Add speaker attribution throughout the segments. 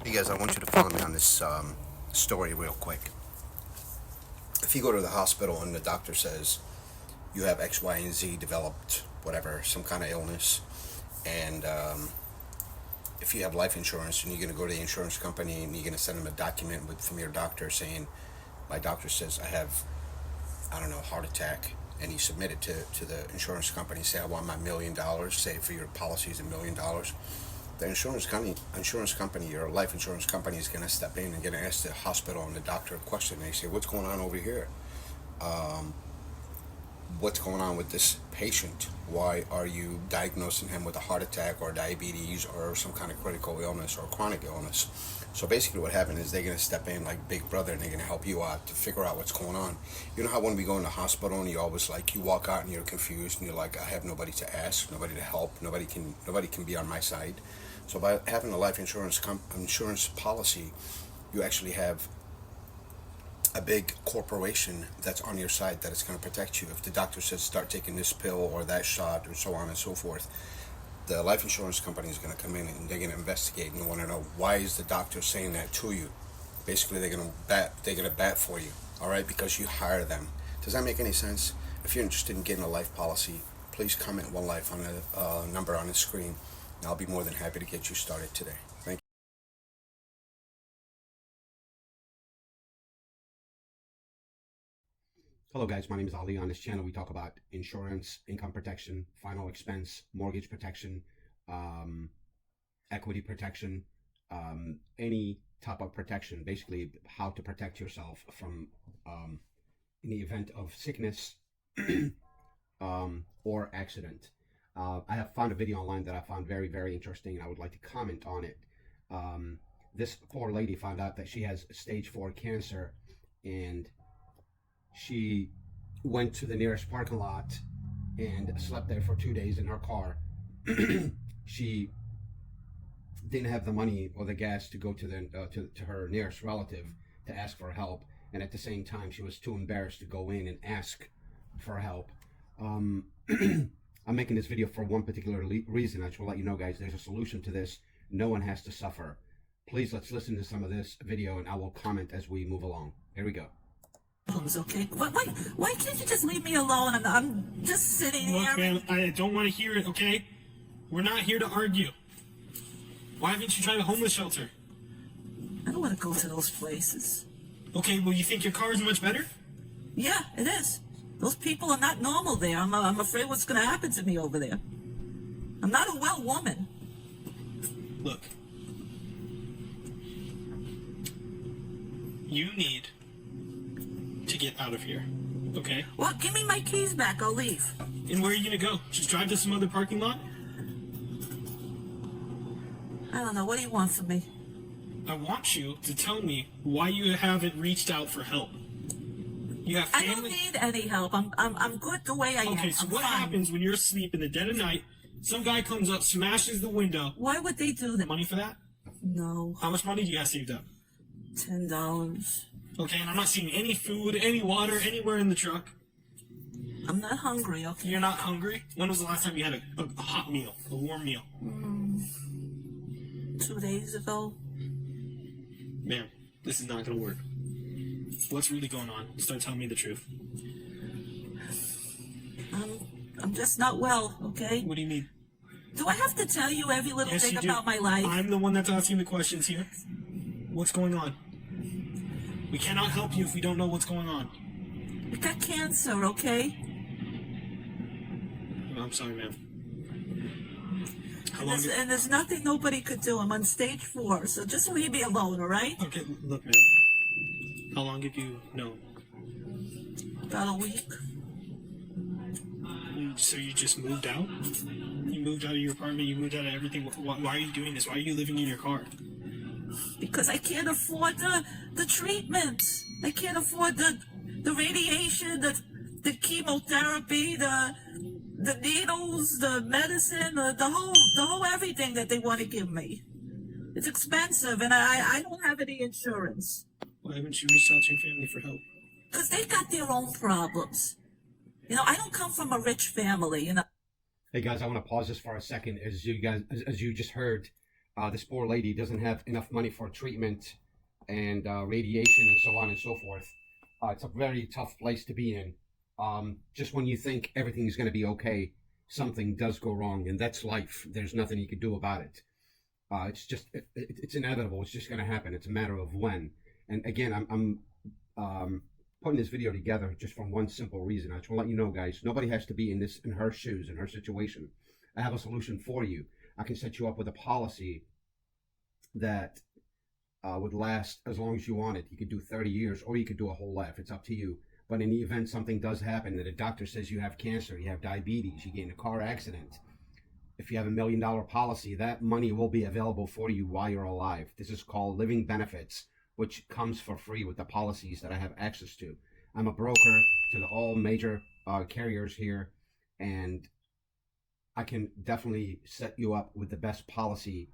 Speaker 1: Hey guys, I want you to follow me on this story real quick. If you go to the hospital and the doctor says you have X, Y, and Z developed, whatever, some kind of illness, and if you have life insurance and you're going to go to the insurance company and you're going to send them a document from your doctor saying, my doctor says I have, I don't know, heart attack, and you submit it to the insurance company, say I want my $1,000,000, say for your policy is $1,000,000. The insurance company, your life insurance company is going to step in and going to ask the hospital and the doctor a question. They say, what's going on over here? What's going on with this patient? Why are you diagnosing him with a heart attack or diabetes or some kind of critical illness or chronic illness? So basically what happened is they're going to step in like Big Brother, and they're going to help you out to figure out what's going on. You know how when we go in the hospital and you always like, you walk out and you're confused and you're like, I have nobody to ask, nobody to help, nobody can be on my side. So by having a life insurance policy, you actually have a big corporation that's on your side that is going to protect you. If the doctor says start taking this pill or that shot or so on and so forth, the life insurance company is going to come in and they're going to investigate and want to know, why is the doctor saying that to you? Basically, they're going to bat for you, all right, because you hire them. Does that make any sense? If you're interested in getting a life policy, please comment One Life on the number on the screen. I'll be more than happy to get you started today. Thank you.
Speaker 2: Hello guys, my name is Ali. On this channel we talk about insurance, income protection, final expense, mortgage protection, equity protection, any type of protection, basically how to protect yourself from in the event of sickness or accident. I have found a video online that I found very, very interesting, and I would like to comment on it. This poor lady found out that she has stage 4 cancer, and she went to the nearest parking lot and slept there for 2 days in her car. She didn't have the money or the gas to go to her nearest relative to ask for help, and at the same time she was too embarrassed to go in and ask for help. I'm making this video for one particular reason. I just want to let you know, guys, there's a solution to this. No one has to suffer. Please, let's listen to some of this video, and I will comment as we move along. Here we go.
Speaker 3: Okay, why can't you just leave me alone? I'm just sitting here.
Speaker 4: Look, man, I don't want to hear it, okay? We're not here to argue. Why haven't you tried a homeless shelter?
Speaker 3: I don't want to go to those places.
Speaker 4: Okay, well, you think your car is much better?
Speaker 3: Yeah, it is. Those people are not normal there. I'm afraid what's going to happen to me over there. I'm not a well woman.
Speaker 4: Look. You need to get out of here, okay?
Speaker 3: Well, give me my keys back. I'll leave.
Speaker 4: And where are you going to go? Just drive to some other parking lot?
Speaker 3: I don't know. What do you want from me?
Speaker 4: I want you to tell me why you haven't reached out for help. You have family.
Speaker 3: I don't need any help. I'm good the way I am.
Speaker 4: Okay, so
Speaker 3: I'm
Speaker 4: what
Speaker 3: fine.
Speaker 4: happens when you're asleep in the dead of night, some guy comes up, smashes the window?
Speaker 3: Why would they do that?
Speaker 4: Money for that?
Speaker 3: No.
Speaker 4: How much money do you have saved up?
Speaker 3: $10.
Speaker 4: Okay, and I'm not seeing any food, any water, anywhere in the truck.
Speaker 3: I'm not hungry, okay?
Speaker 4: You're not hungry? When was the last time you had a hot meal, a warm meal?
Speaker 3: 2 days ago.
Speaker 4: Man, this is not gonna work. What's really going on? Start telling me the truth.
Speaker 3: I'm just not well, okay?
Speaker 4: What do you mean?
Speaker 3: Do I have to tell you every little
Speaker 4: Yes,
Speaker 3: thing
Speaker 4: you do.
Speaker 3: about my life?
Speaker 4: I'm the one that's asking the questions here. What's going on? We cannot help you if we don't know what's going on.
Speaker 3: I got cancer, okay?
Speaker 4: I'm sorry, ma'am. How
Speaker 3: And
Speaker 4: long?
Speaker 3: there's nothing nobody could do. I'm on stage 4, so just leave me alone, all right?
Speaker 4: Okay, look, ma'am. How long have you known?
Speaker 3: About a week.
Speaker 4: So you just moved out? You moved out of your apartment, you moved out of everything. Why are you doing this? Why are you living in your car?
Speaker 3: Because I can't afford the treatments. I can't afford the radiation, the chemotherapy, the needles, the medicine, the whole everything that they want to give me. It's expensive, and I don't have any insurance.
Speaker 4: Why haven't you reached out to your family for help?
Speaker 3: Because they got their own problems. You know, I don't come from a rich family, you know.
Speaker 2: Hey guys, I want to pause this for a second. As you just heard, This poor lady doesn't have enough money for treatment and radiation and so on and so forth. It's a very tough place to be in. Just when you think everything is going to be okay, something does go wrong, and that's life. There's nothing you can do about it. It's just it's inevitable. It's just going to happen. It's a matter of when. And again, I'm putting this video together just from one simple reason. I just want to let you know, guys, nobody has to be in her shoes, in her situation. I have a solution for you. I can set you up with a policy that would last as long as you want it. You could do 30 years, or you could do a whole life. It's up to you. But in the event something does happen, that a doctor says you have cancer, you have diabetes, you get in a car accident, if you have $1 million policy, that money will be available for you while you're alive. This is called living benefits, which comes for free with the policies that I have access to. I'm a broker to all major carriers here, and I can definitely set you up with the best policy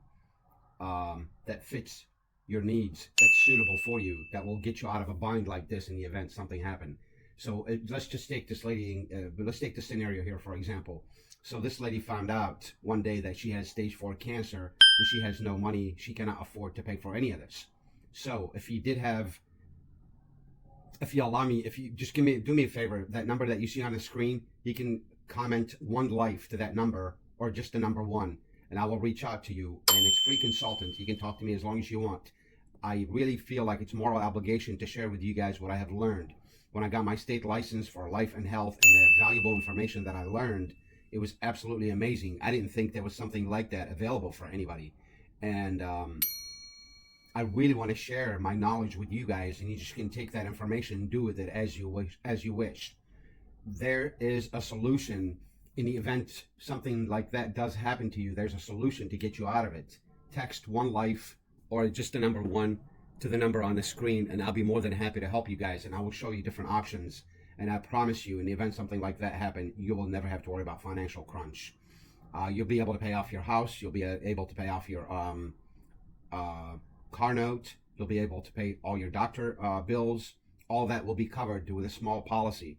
Speaker 2: that fits your needs, that's suitable for you, that will get you out of a bind like this in the event something happened. So let's just take this lady, let's take the scenario here, for example. So this lady found out one day that she has stage 4 cancer, and she has no money. She cannot afford to pay for any of this. So if you allow me, if you just do me a favor, that number that you see on the screen, you can comment one life to that number, or just the number 1, and I will reach out to you, and it's free consultant. You can talk to me as long as you want. I really feel like it's moral obligation to share with you guys what I have learned. When I got my state license for life and health, and the valuable information that I learned, it was absolutely amazing. I didn't think there was something like that available for anybody. And I really want to share my knowledge with you guys, and you just can take that information and do with it as you wish. There is a solution in the event something like that does happen to you. There's a solution to get you out of it. Text one life, or just the number 1 to the number on the screen, and I'll be more than happy to help you guys, and I will show you different options. And I promise you, in the event something like that happen, you will never have to worry about financial crunch. You'll be able to pay off your house. You'll be able to pay off your car note. You'll be able to pay all your doctor bills. All that will be covered with a small policy.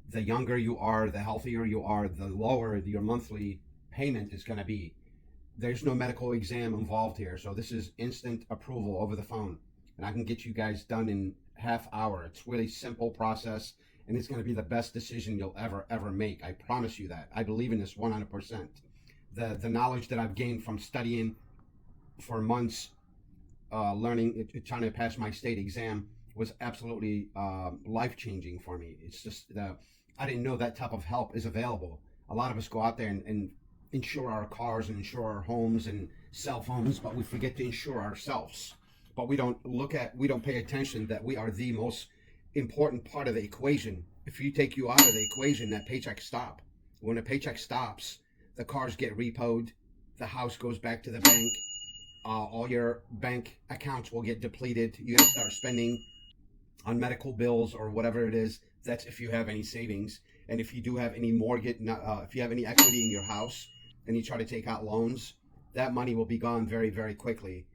Speaker 2: The younger you are, the healthier you are, the lower your monthly payment is going to be. There's no medical exam involved here, so this is instant approval over the phone, and I can get you guys done in half hour. It's really simple process, and it's going to be the best decision you'll ever make. I promise you that. I believe in this 100%. The knowledge that I've gained from studying for months, learning, trying to pass my state exam, was absolutely life-changing for me. It's just I didn't know that type of help is available. A lot of us go out there and insure our cars and insure our homes and cell phones, but we forget to insure ourselves. But we don't pay attention that we are the most important part of the equation. If you take you out of the equation, that paycheck stop. When a paycheck stops, the cars get repoed, the house goes back to the bank, all your bank accounts will get depleted. You gotta start spending on medical bills or whatever it is. That's if you have any savings. And if you do have any mortgage, if you have any equity in your house and you try to take out loans, that money will be gone very, very quickly.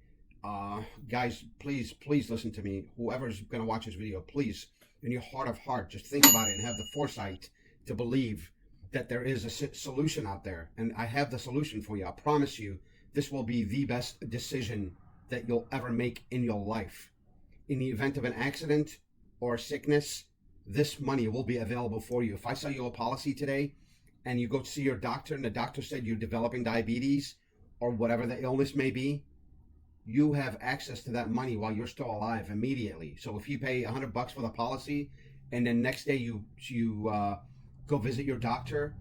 Speaker 2: Guys, please listen to me. Whoever's going to watch this video, please, in your heart of heart, just think about it and have the foresight to believe that there is a solution out there. And I have the solution for you. I promise you, this will be the best decision that you'll ever make in your life. In the event of an accident or sickness, this money will be available for you. If I sell you a policy today and you go to see your doctor and the doctor said you're developing diabetes or whatever the illness may be, you have access to that money while you're still alive immediately. So if you pay $100 for the policy and then next day you go visit your doctor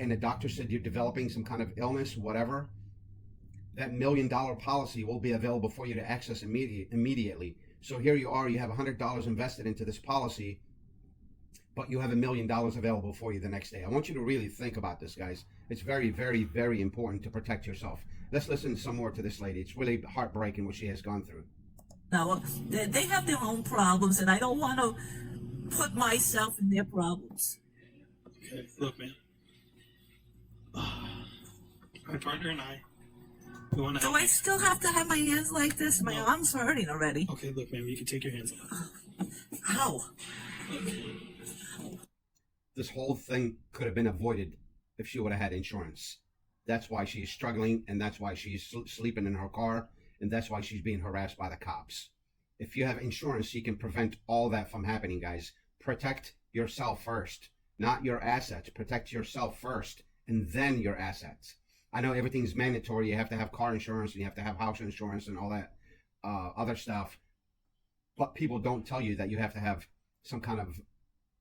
Speaker 2: and the doctor said you're developing some kind of illness, whatever, that $1 million policy will be available for you to access immediately. So here you are, you have $100 invested into this policy, but you have $1 million available for you the next day. I want you to really think about this, guys. It's very, very, very important to protect yourself. Let's listen some more to this lady. It's really heartbreaking what she has gone through.
Speaker 3: Now, they have their own problems, and I don't want to put myself in their problems.
Speaker 4: Okay, look, man. My partner and I, we want to
Speaker 3: Do
Speaker 4: help
Speaker 3: I
Speaker 4: you.
Speaker 3: still have to have my hands like this? My
Speaker 4: No.
Speaker 3: arm's hurting already.
Speaker 4: Okay, look, man, you can take your hands off.
Speaker 3: How?
Speaker 2: This whole thing could have been avoided if she would have had insurance. That's why she's struggling, and that's why she's sleeping in her car, and that's why she's being harassed by the cops. If you have insurance, you can prevent all that from happening, guys. Protect yourself first, not your assets. Protect yourself first, and then your assets. I know everything's mandatory. You have to have car insurance, and you have to have house insurance, and all that other stuff. But people don't tell you that you have to have some kind of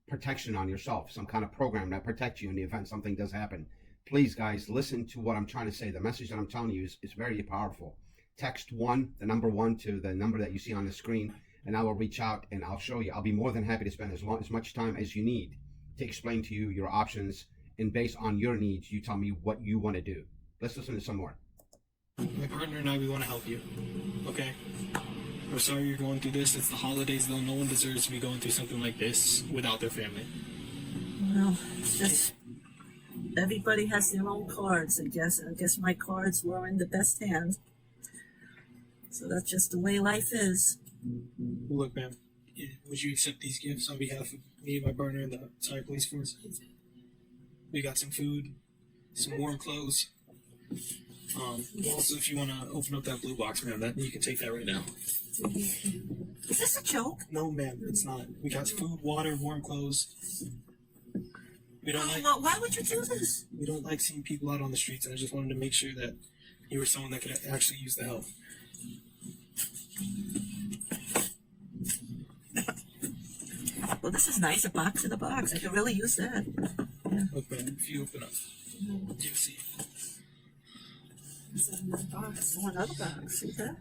Speaker 2: protection on yourself, some kind of program that protects you in the event something does happen. Please, guys, listen to what I'm trying to say. The message that I'm telling you is very powerful. Text the number one, to the number that you see on the screen, and I will reach out and I'll show you. I'll be more than happy to spend as much time as you need to explain to you your options, and based on your needs, you tell me what you want to do. Let's listen to some more.
Speaker 4: My partner and I, we want to help you. Okay? We're sorry you're going through this. It's the holidays, though. No one deserves to be going through something like this without their family.
Speaker 3: Well, it's just everybody has their own cards, I guess. I guess my cards were in the best hand. So that's just the way life is.
Speaker 4: Look, ma'am, would you accept these gifts on behalf of me and my partner and the entire police force? We got some food, some warm clothes. Also, if you want to open up that blue box, ma'am, that you can take that right now.
Speaker 3: Is this a joke?
Speaker 4: No, ma'am, it's not. We got food, water, warm clothes. We don't like.
Speaker 3: Well, why would you do this?
Speaker 4: We don't like seeing people out on the streets, and I just wanted to make sure that you were someone that could actually use the help.
Speaker 3: Well, this is nice. A box in a box. I could really use that. Yeah.
Speaker 4: Look, man, if you open up, you'll see.
Speaker 3: It's another box. Oh, another box. See that?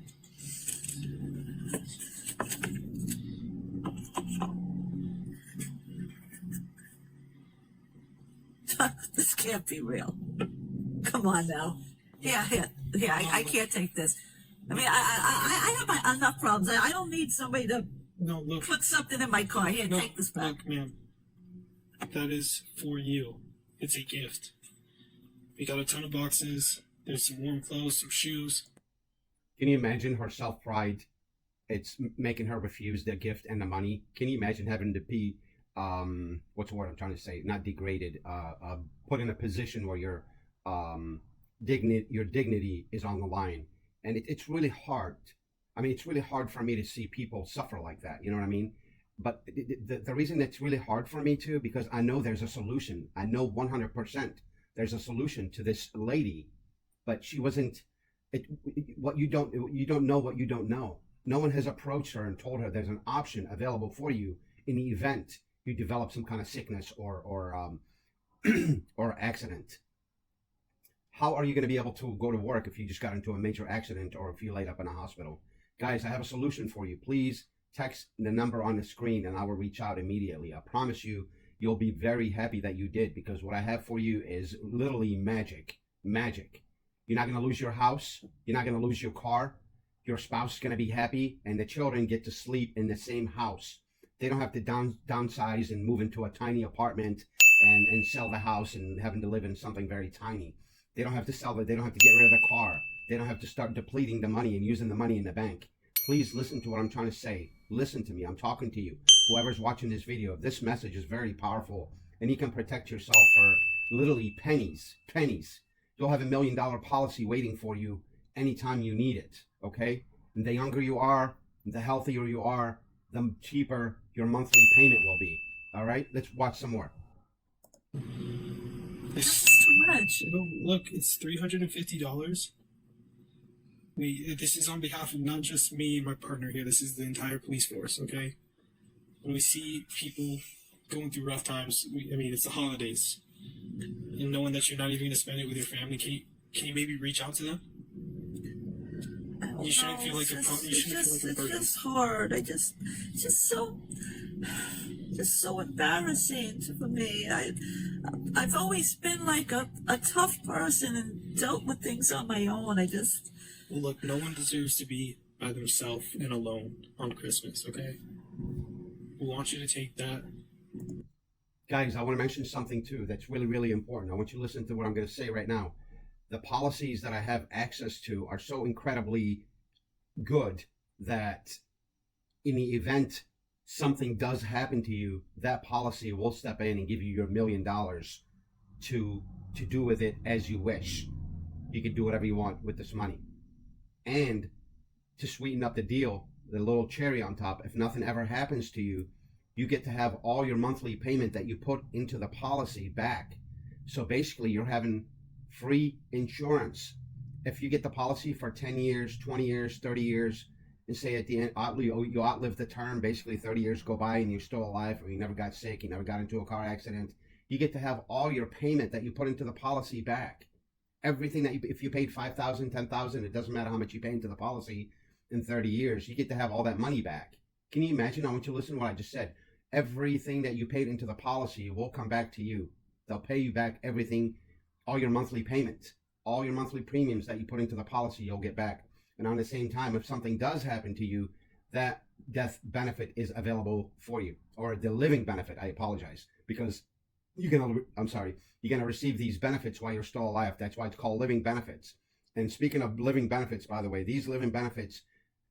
Speaker 3: This can't be real. Come on now. Yeah, I can't take this. I mean, I have enough problems. I don't need somebody to
Speaker 4: No, look.
Speaker 3: put something in my car. Here,
Speaker 4: No,
Speaker 3: take this back.
Speaker 4: look, ma'am. That is for you. It's a gift. We got a ton of boxes. There's some warm clothes, some shoes.
Speaker 2: Can you imagine her self-pride? It's making her refuse the gift and the money. Can you imagine having to be, what's the word I'm trying to say? Not degraded, put in a position where your dignity is on the line. And it's really hard. I mean, it's really hard for me to see people suffer like that. You know what I mean? But the reason it's really hard for me too, because I know there's a solution. I know 100% there's a solution to this lady, but she wasn't. What you don't know what you don't know. No one has approached her and told her there's an option available for you in the event you develop some kind of sickness or or accident. How are you going to be able to go to work if you just got into a major accident or if you laid up in a hospital? Guys, I have a solution for you. Please text the number on the screen and I will reach out immediately. I promise you, you'll be very happy that you did, because what I have for you is literally magic. Magic. You're not going to lose your house. You're not going to lose your car. Your spouse is going to be happy, and the children get to sleep in the same house. They don't have to downsize and move into a tiny apartment and sell the house and having to live in something very tiny. They don't have to sell it. They don't have to get rid of the car. They don't have to start depleting the money and using the money in the bank. Please listen to what I'm trying to say. Listen to me. I'm talking to you. Whoever's watching this video, this message is very powerful, and you can protect yourself for literally pennies. Pennies. You'll have $1 million policy waiting for you anytime you need it. Okay? And the younger you are, the healthier you are, the cheaper your monthly payment will be. All right? Let's watch some more.
Speaker 3: This is too much.
Speaker 4: No, look, it's $350. This is on behalf of not just me and my partner here. This is the entire police force, okay? When we see people going through rough times, I mean, it's the holidays. And knowing that you're not even going to spend it with your family, can you maybe reach out to them? You shouldn't feel like a burden.
Speaker 3: It's just hard. It's just so embarrassing for me. I've always been like a tough person and dealt with things on my own.
Speaker 4: Well, look, no one deserves to be by themselves and alone on Christmas, okay? We want you to take that.
Speaker 2: Guys, I want to mention something too that's really, really important. I want you to listen to what I'm going to say right now. The policies that I have access to are so incredibly good that in the event something does happen to you, that policy will step in and give you your $1 million to do with it as you wish. You can do whatever you want with this money. And to sweeten up the deal, the little cherry on top, if nothing ever happens to you, you get to have all your monthly payment that you put into the policy back. So basically, you're having free insurance. If you get the policy for 10 years, 20 years, 30 years, and say at the end, you outlive the term, basically 30 years go by and you're still alive, or you never got sick, you never got into a car accident, you get to have all your payment that you put into the policy back. Everything that if you paid $5,000, $10,000, it doesn't matter how much you pay into the policy in 30 years, you get to have all that money back. Can you imagine? I want you to listen to what I just said. Everything that you paid into the policy will come back to you. They'll pay you back everything, all your monthly payments, all your monthly premiums that you put into the policy, you'll get back. And on the same time, if something does happen to you, that death benefit is available for you, or the living benefit. I apologize, because you're gonna receive these benefits while you're still alive. That's why it's called living benefits. And speaking of living benefits, by the way, these living benefits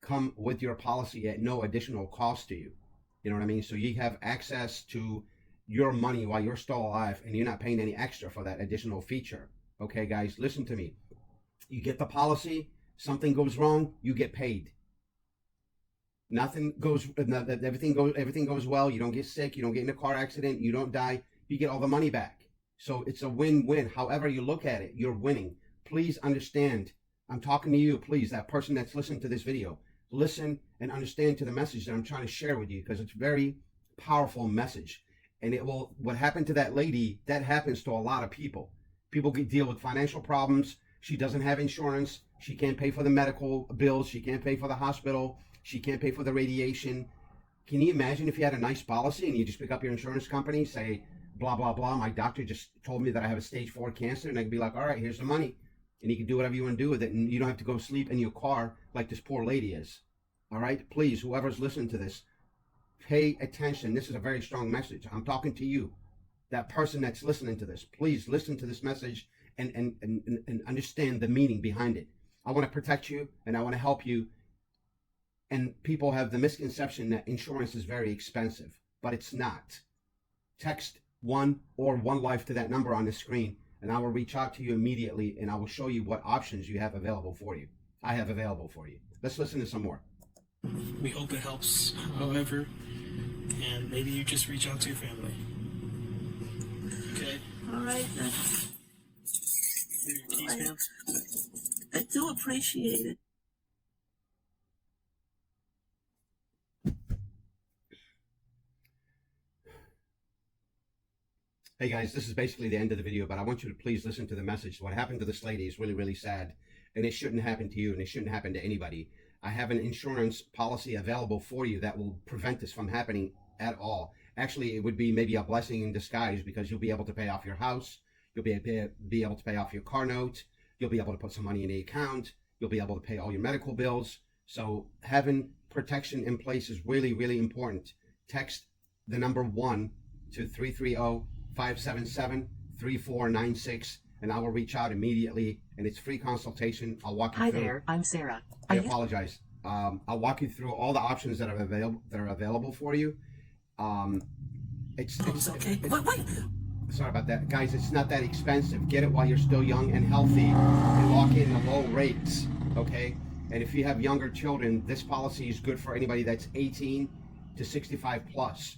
Speaker 2: come with your policy at no additional cost to you. You know what I mean? So you have access to your money while you're still alive, and you're not paying any extra for that additional feature. Okay, guys, listen to me. You get the policy, something goes wrong, you get paid. Everything goes well. You don't get sick, you don't get in a car accident, you don't die, you get all the money back. So it's a win-win. However you look at it, you're winning. Please understand. I'm talking to you, please, that person that's listening to this video. Listen and understand to the message that I'm trying to share with you, because it's a very powerful message. And what happened to that lady, that happens to a lot of people. People deal with financial problems. She doesn't have insurance. She can't pay for the medical bills. She can't pay for the hospital. She can't pay for the radiation. Can you imagine if you had a nice policy and you just pick up your insurance company, say, blah, blah, blah, my doctor just told me that I have a stage 4 cancer, and I can be like, all right, here's the money. And you can do whatever you want to do with it, and you don't have to go sleep in your car like this poor lady is. All right? Please, whoever's listening to this, pay attention. This is a very strong message. I'm talking to you, that person that's listening to this. Please listen to this message and understand the meaning behind it. I want to protect you, and I want to help you. And people have the misconception that insurance is very expensive, but it's not. Text 1 or 1 Life to that number on the screen, and I will reach out to you immediately, and I will show you what options you have available for you. I have available for you. Let's listen to some more.
Speaker 4: We hope it helps, however, and maybe you just reach out to your family. Okay?
Speaker 3: All right, then.
Speaker 4: Your keys, ma'am?
Speaker 3: I do appreciate it.
Speaker 2: Hey guys, this is basically the end of the video, but I want you to please listen to the message. What happened to this lady is really, really sad, and it shouldn't happen to you, and it shouldn't happen to anybody. I have an insurance policy available for you that will prevent this from happening at all. Actually, it would be maybe a blessing in disguise, because you'll be able to pay off your house, you'll be able to pay off your car note, you'll be able to put some money in the account, you'll be able to pay all your medical bills. So having protection in place is really, really important. Text the number 1 to 330-577-3496, and I will reach out immediately, and it's free consultation. I'll walk you through.
Speaker 5: Hi there, I'm Sarah.
Speaker 2: I apologize. I'll walk you through all the options that are available for you. It's
Speaker 3: Okay. Wait.
Speaker 2: Sorry about that, guys. It's not that expensive. Get it while you're still young and healthy, and lock in the low rates. Okay. And if you have younger children, this policy is good for anybody that's 18 to 65 plus.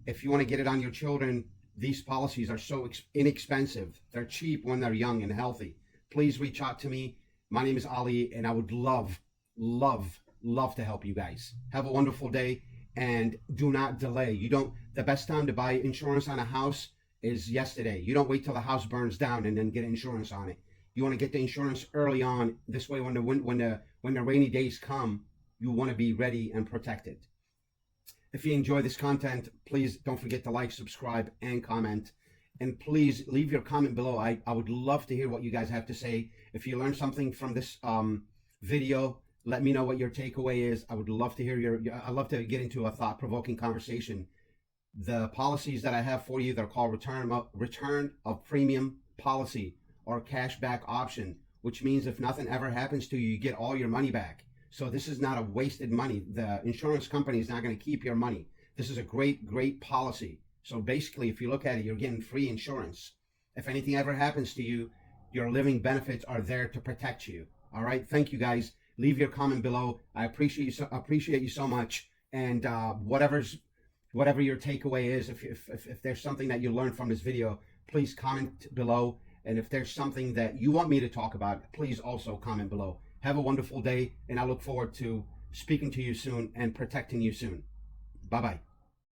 Speaker 2: If you want to get it on your children, these policies are so inexpensive. They're cheap when they're young and healthy. Please reach out to me. My name is Ali, and I would love to help you guys. Have a wonderful day, and do not delay. The best time to buy insurance on a house is yesterday. You don't wait till the house burns down and then get insurance on it. You want to get the insurance early on. This way, when the rainy days come, you want to be ready and protected. If you enjoy this content, please don't forget to like, subscribe, and comment. And please leave your comment below. I would love to hear what you guys have to say. If you learned something from this video, let me know what your takeaway is. I would love to hear I'd love to get into a thought-provoking conversation. The policies that I have for you, they're called return of premium policy, or cashback option, which means if nothing ever happens to you, you get all your money back. So this is not a wasted money. The insurance company is not going to keep your money. This is a great, great policy. So basically, if you look at it, you're getting free insurance. If anything ever happens to you, Your living benefits are there to protect you. All right. Thank you, guys. Leave your comment below. I appreciate you so much. And whatever your takeaway is, if there's something that you learned from this video, please comment below. And if there's something that you want me to talk about, please also comment below. Have a wonderful day, and I look forward to speaking to you soon and protecting you soon. Bye-bye.